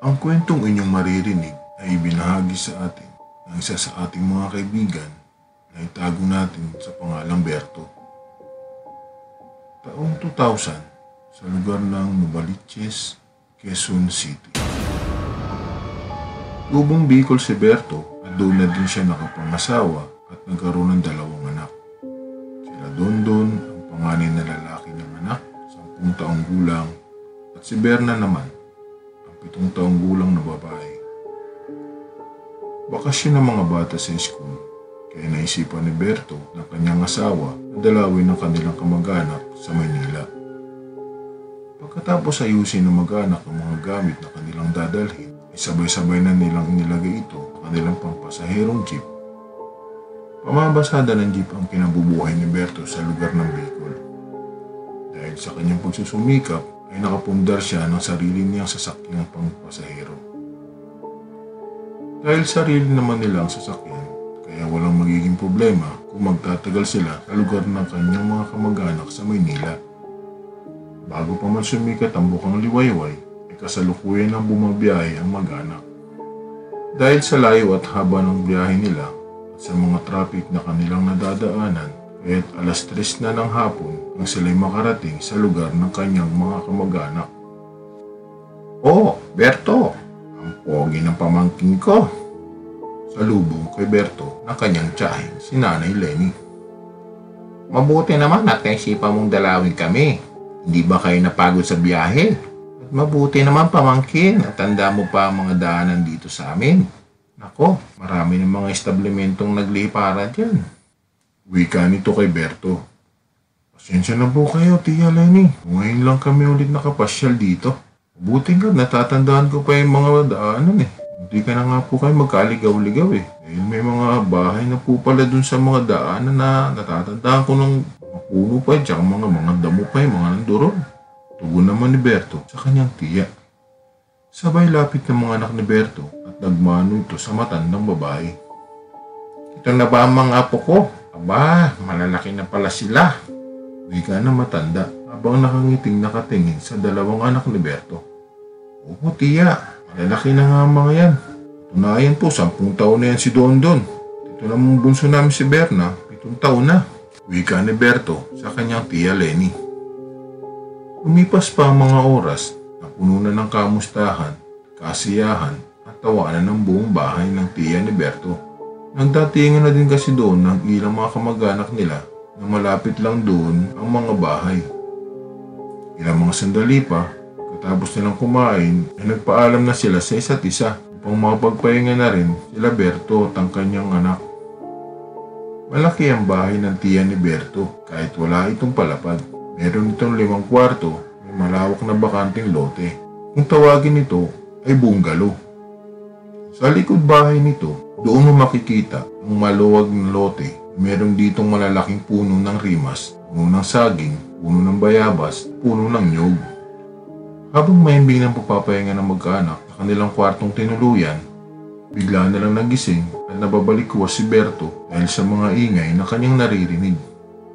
Ang kwentong inyong maririnig ay ibinahagi sa atin ng isa sa ating mga kaibigan na itago natin sa pangalang Berto. Taong 2000 sa lugar ng Novaliches, Quezon City. Lubong Bicol si Berto at doon na din siya nakapangasawa at nagkaroon ng 2 anak. Sila Dondon, ang panganay na lalaki ng anak, 10 taong gulang, at si Berna naman, 7 taong gulang na babae. Bakasyon ng mga bata sa school, kaya naisipan ni Berto ng kanyang asawa na dalawin ang kanilang kamag-anak sa Maynila. Pagkatapos ayusin ng mag-anak ang mga gamit na kanilang dadalhin, ay sabay-sabay na nilang inilagay ito sa kanilang pampasaherong jeep. Pamabasada ng jeep ang kinabubuhay ni Berto sa lugar ng Bicol. Dahil sa kanyang pagsusumikap, ay nakapundar siya ng sarili niyang sasakyang pangpasahero. Dahil sarili naman nilang sasakyan, kaya walang magiging problema kung magtatagal sila sa lugar ng kanyang mga kamag-anak sa Maynila. Bago pa man sumikat ang bukang liwayway, ay kasalukuyan ng bumabiyahe ang mag-anak. Dahil sa layo at haba ng biyahe nila at sa mga traffic na kanilang nadadaanan, kaya't 3:00 na ng hapon nang sila'y makarating sa lugar ng kanyang mga kamag-anak. "Oh, Berto, ang pogi ng pamangkin ko." Salubong kay Berto ng kanyang tiyahin, si Nanay Lenny. "Mabuti naman at naisipan mong dalawin kami. Hindi ba kayo napagod sa biyahe? At mabuti naman pamangkin at tanda mo pa ang mga daanan dito sa amin. Nako, marami ng mga establimentong nagliparan dyan." Wika nito kay Berto. "Pasensya na po kayo, Tia Lenny. Ngayon lang kami ulit nakapasyal dito. Mabuti nga, natatandaan ko pa yung mga daanan eh. Hindi ka na nga po kayo magkaligaw-ligaw eh. Dahil may mga bahay na po pala dun sa mga daanan na natatandaan ko ng puno pa tsaka mga damo pa yung mga nandoron." Tugon naman ni Berto sa kanyang tiya. Sabay lapit ng mga anak ni Berto at nagmano ito sa matandang babae. "Ito na ba ang mga apo ko? Aba, malalaki na pala sila." Wika na matanda habang nakangiting nakatingin sa 2 anak ni Berto. "Oo, tiya, Malalaki na nga ang mga yan. Tunayan po, 10 taon na yan si Dondon. Ito namang bunso namin si Berna, 7 taon na." Wika ni Berto sa kanyang tiya Lenny. Lumipas pa ang mga oras na puno na ng kamustahan, kasiyahan at tawanan ng buong bahay ng tiya ni Berto. Nagdatingan na din kasi doon ng ilang mga kamag-anak nila na malapit lang doon ang mga bahay. Ilang mga sandali pa, pagkatapos nilang kumain, ay nagpaalam na sila sa isa't isa upang makapagpahinga na rin sila Berto at ang kanyang anak. Malaki ang bahay ng tiya ni Berto kahit wala itong palapag. Meron itong 5 kwarto, may malawak na bakanting lote. Kung tawagin ito ay bungalow. Sa likod bahay nito, doon mo makikita ang maluwag na lote. Meron ditong malalaking puno ng rimas, puno ng saging, puno ng bayabas, puno ng nyog. Habang mahimbing ng pagpapahinga ng mag-anak sa kanilang kwartong tinuluyan, bigla na lang nagising at nababalikwas si Berto dahil sa mga ingay na kanyang naririnig.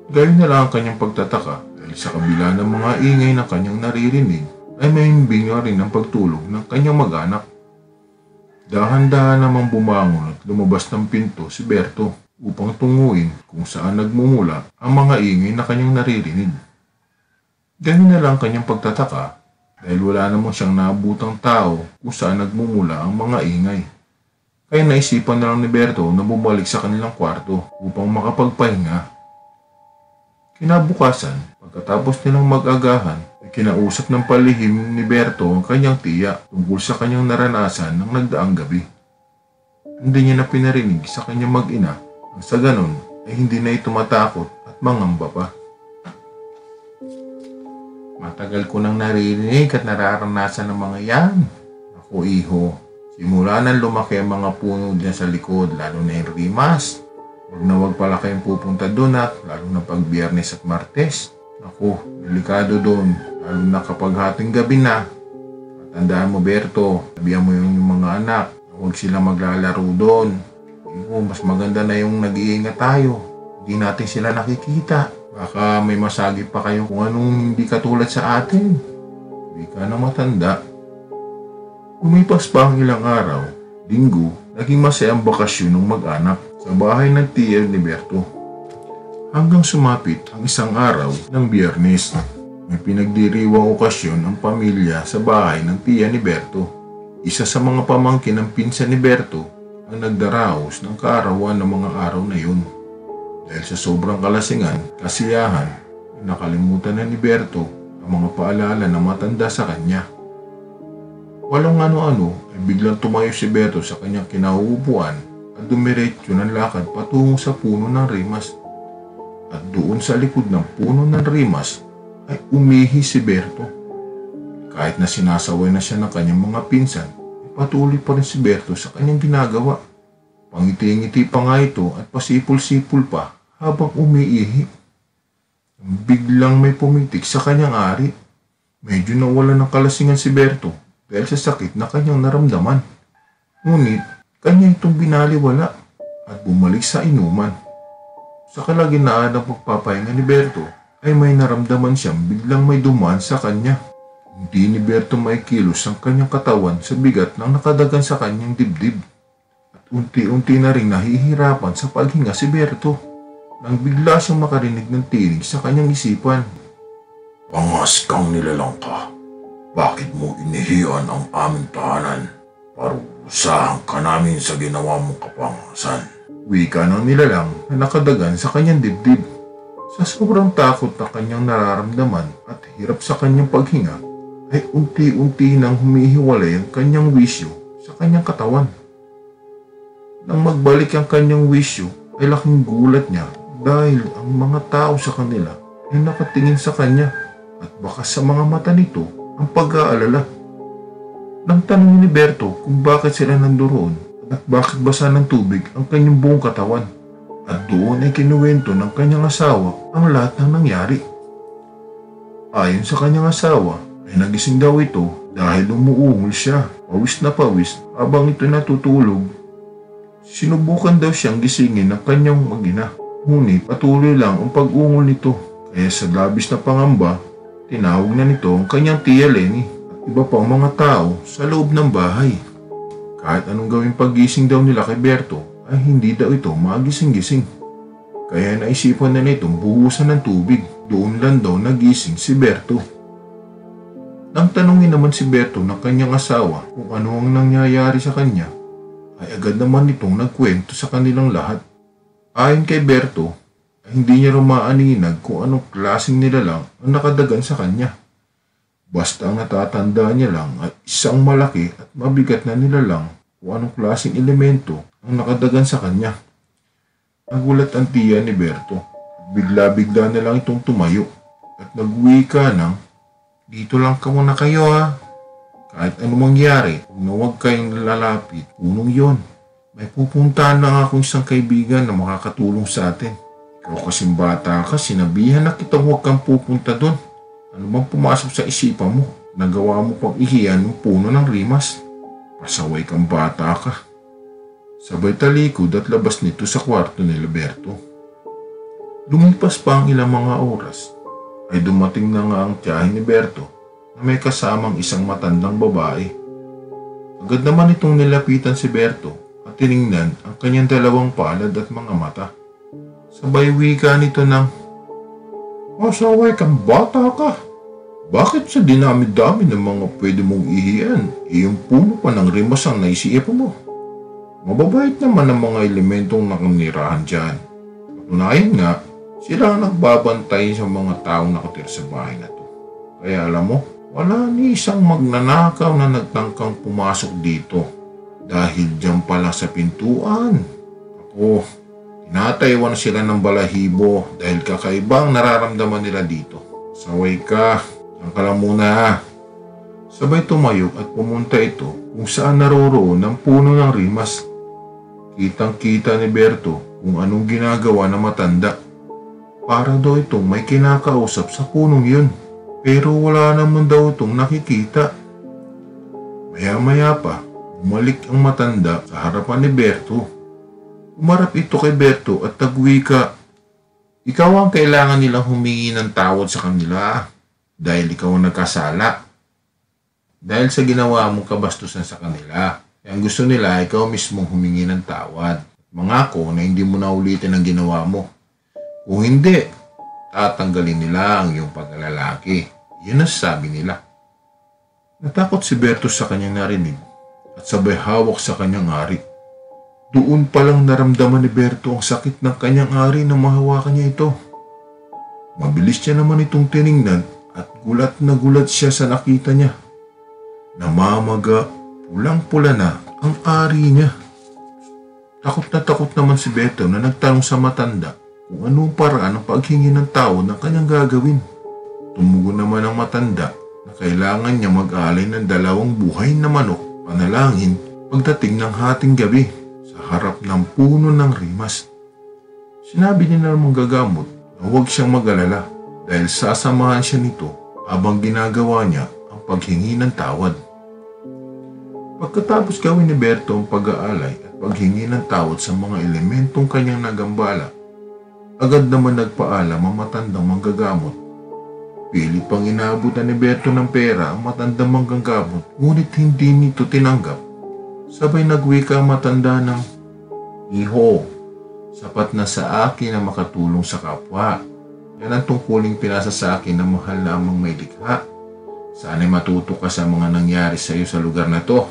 Gayon na lang ang kanyang pagtataka dahil sa kabila ng mga ingay na kanyang naririnig ay mahimbing na rin ang pagtulog ng kanyang mag-anak. Dahan-dahan namang bumangon at lumabas ng pinto si Berto upang tunguin kung saan nagmumula ang mga ingay na kanyang naririnig. Gayon na lang kanyang pagtataka dahil wala namang siyang naabutang tao kung saan nagmumula ang mga ingay. Kaya naisipan na lang ni Berto na bumalik sa kanilang kwarto upang makapagpahinga. Kinabukasan, pagkatapos nilang mag-agahan, ay kinausap ng palihim ni Berto ang kanyang tiya tungkol sa kanyang naranasan ng nagdaang gabi. Hindi niya na pinarinig sa kanyang mag-ina ang sa ganon ay hindi na ito matakot at mangamba pa. "Matagal ko nang naririnig at nararanasan ng mga yan. Ako iho, simula nang lumaki ang mga puno dyan sa likod, lalo na yung rimas. Huwag na huwag pala kayong pupunta doon at lalo na pag Biyernes at Martes. Ako, delikado doon, lalo na kapag hating gabi na. At tandaan mo Berto, sabihan mo yung mga anak, huwag sila maglalaro doon. Mas maganda na yung nag-iingat tayo. Hindi natin sila nakikita. Baka may masagi pa kayo kung anong hindi katulad sa atin." Wika na matanda. Lumipas pa ang ilang araw, linggo, naging masayang bakasyon ng mag-anak sa bahay ng tiya ni Berto. Hanggang sumapit ang isang araw ng Biyernes, may pinagdiriwang okasyon ang pamilya sa bahay ng tiya ni Berto. Isa sa mga pamangkin ng pinsan ni Berto ang nagdaraos ng kaarawan ng mga araw na yun. Dahil sa sobrang kalasingan, kasiyahan, nakalimutan na ni Berto ang mga paalala na matanda sa kanya. Walang ano-ano ay biglang tumayo si Berto sa kanyang kinauupuan at dumiretso ng lakad patungo sa puno ng rimas. At doon sa likod ng puno ng rimas ay umihi si Berto. Kahit na sinasaway na siya ng kanyang mga pinsan, ay patuloy pa rin si Berto sa kanyang ginagawa. Pangiti-ngiti pa nga ito at pasipul-sipul pa habang umiihi. Biglang may pumitik sa kanyang ari. Medyo nawala ng kalasingan si Berto dahil sa sakit na kanyang naramdaman. Ngunit kanya itong binaliwala at bumalik sa inuman. Sa kalagitnaan ng pagpapahinga ni Berto ay may naramdaman siyang biglang may dumaan sa kanya. Hindi ni Berto maikilos ang kanyang katawan sa bigat ng nakadagan sa kanyang dibdib. At unti-unti na rin nahihirapan sa paghinga si Berto nang bigla siyang makarinig ng tinig sa kanyang isipan. Pangas kang nilalang ka. Bakit mo inihiyan ang aming tahanan? Parusahan ka namin sa ginawa mong kapangasan. Wika ng nilalang na nakadagan sa kanyang dibdib. Sa sobrang takot na kanyang nararamdaman at hirap sa kanyang paghinga, ay unti-unti nang humihiwalay ang kanyang wisyo sa kanyang katawan. Nang magbalik ang kanyang wisyo, ay laking gulat niya dahil ang mga tao sa kanila ay nakatingin sa kanya at baka sa mga mata nito ang pag-aalala. Nang tanong ni Berto kung bakit sila nandoon at bakit basa ng tubig ang kanyang buong katawan. At doon ay kinuwento ng kanyang asawa ang lahat ng nangyari. Ayon sa kanyang asawa ay nagising daw ito dahil umuungol siya, pawis na pawis habang ito natutulog. Sinubukan daw siyang gisingin ng kanyang mag-ina, ngunit patuloy lang ang pag-ungol nito. Kaya sa labis na pangamba, tinawag na nito ang kanyang tiya Lenny at iba pang mga tao sa loob ng bahay. Kahit anong gawing paggising daw nila kay Berto ay hindi daw ito magising-gising. Kaya naisipan na nitong buhusan ng tubig. Doon lang daw nagising si Berto. Nang tanungin naman si Berto ng kanyang asawa kung ano ang nangyayari sa kanya, ay agad naman itong nagkwento sa kanilang lahat. Ayon kay Berto, hindi niya rumaaninag kung anong klaseng nilalang ang nakadagan sa kanya. Basta ang natatandaan niya lang ay isang malaki at mabigat na nilalang kung anong klaseng elemento ang nakadagan sa kanya. Nagulat ang tiya ni Berto. Bigla-bigla na lang itong tumayo at nagwika ng, "Dito lang ka muna kayo ha. Kahit anong mangyari, huwag kayong lalapit. Punong yon. May pupuntahan lang akong isang kaibigan na makakatulong sa atin. Ikaw kasing bata ka, sinabihan na kitang huwag kang pupunta doon. Ano bang pumasok sa isipan mo? Nagawa mo pang ihiyan ng puno ng rimas. Pasaway kang bata ka." Sabay talikod at labas nito sa kwarto ni Berto. Lumipas pa ang ilang mga oras, ay dumating na nga ang tiyahin ni Berto na may kasamang isang matandang babae. Agad naman itong nilapitan si Berto at tiningnan ang kanyang dalawang palad at mga mata. Sabay wika nito ng, "Pasaway kang bata ka. Bakit sa dinami-dami ng mga pwede mong ihiyan, yung puno pa ng rimas ang naisipan mo? Mababait naman ang mga elementong nakanirahan dyan. Patunayan nga, sila ang nagbabantay sa mga taong nakatira sa bahay na to. Kaya alam mo, wala ni isang magnanakaw na nagtangkang pumasok dito dahil dyan pala sa pintuan. Ako, tinataywan sila ng balahibo dahil kakaibang nararamdaman nila dito. Saway ka, diyan ka lang muna ha." Sabay tumayo at pumunta ito kung saan naroroon ang puno ng rimas. Kitang-kita ni Berto kung anong ginagawa ng matanda. Para daw itong may kinakausap sa punong yun, pero wala naman daw itong nakikita. Maya-maya pa, bumalik ang matanda sa harapan ni Berto. Umarap ito kay Berto at tagwika, "Ikaw ang kailangan nilang humingi ng tawad sa kanila dahil ikaw ang nagkasala. dahil sa ginawa mong kabastusan sa kanila. Kaya ang gusto nila, ikaw mismong humingi ng tawad. Mangako na hindi mo na ulitin ang ginawa mo. Kung hindi, tatanggalin nila ang iyong pagkalalaki. Yun ang sabi nila. Natakot si Berto sa kanyang narinig at sabay hawak sa kanyang ari. Doon palang naramdaman ni Berto ang sakit ng kanyang ari na mahawakan niya ito. Mabilis niya naman itong tiningnan at gulat na gulat siya sa nakita niya. Namamaga, pulang-pula na ang ari niya. Takot naman si Berto na nagtanong sa matanda kung anong paraan ang paghingi ng tawad na kanyang gagawin. Tumugon naman ang matanda na kailangan niya mag-alay ng 2 buhay na manok panalangin pagdating ng hating gabi sa harap ng puno ng rimas. Sinabi niya na manggagamot na huwag siyang mag-alala dahil sasamahan siya nito habang ginagawa niya ang paghingi ng tawad. Pagkatapos gawin ni Berto ang pag-aalay at paghingi ng tawad sa mga elementong kanyang nagambala, agad naman nagpaalam ang matandang manggagamot. Pilit pang inaabutan ni Berto ng pera ang matandang manggagamot, ngunit hindi nito tinanggap. Sabay nagwika ang matanda ng, "Iho, sapat na sa akin na makatulong sa kapwa. Yan ang tungkuling pinasa sa akin na mahal lamang may likha. Sana'y matuto ka sa mga nangyari sa iyo sa lugar na to.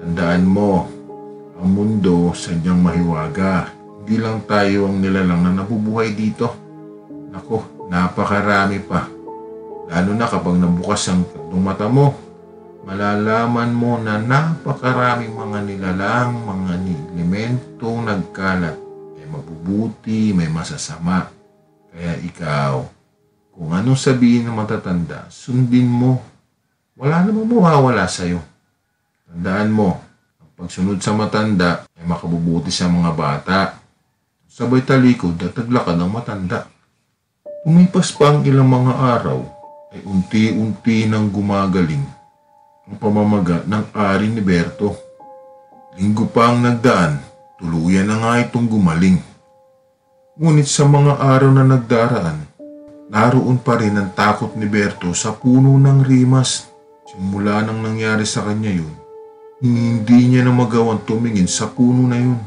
Tandaan mo, ang mundo sadyang mahiwaga. Hindi lang tayo ang nilalang na nabubuhay dito. Nako, napakarami pa. Lalo na kapag nabukas ang tatlong mata mo, malalaman mo na napakaraming mga nilalang, mga elementong nagkalat. May mabubuti, may masasama. Kaya ikaw, kung anong sabihin ng matatanda, sundin mo. Wala namang mawawala sa'yo. Tandaan mo, ang pagsunod sa matanda ay makabubuti sa mga bata." Sabay talikod at taglakad ng matanda. Tumipas pa ang ilang mga araw ay unti-unti nang gumagaling ang pamamaga ng ari ni Berto. Linggo pa ang nagdaan, tuluyan na nga itong gumaling. Ngunit sa mga araw na nagdaraan, naroon pa rin ang takot ni Berto sa puno ng rimas. Simula nang nangyari sa kanya yun, hindi niya na magawang tumingin sa puno na yun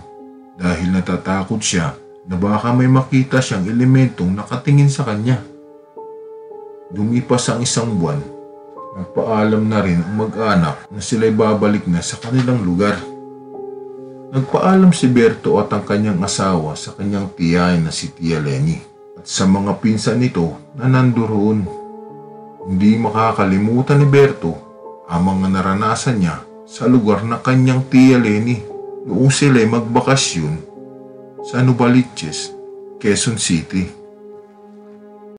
dahil natatakot siya na baka may makita siyang elementong nakatingin sa kanya. Lumipas ang 1 buwan, nagpaalam na rin ang mag-anak na sila'y babalik na sa kanilang lugar. Nagpaalam si Berto at ang kanyang asawa sa kanyang tiyain na si Tia Leni at sa mga pinsan nito na nandoon. Hindi makakalimutan ni Berto ang mga naranasan niya sa lugar na kanyang Tia Leni noong sila'y magbakasyon sa Novaliches, Quezon City.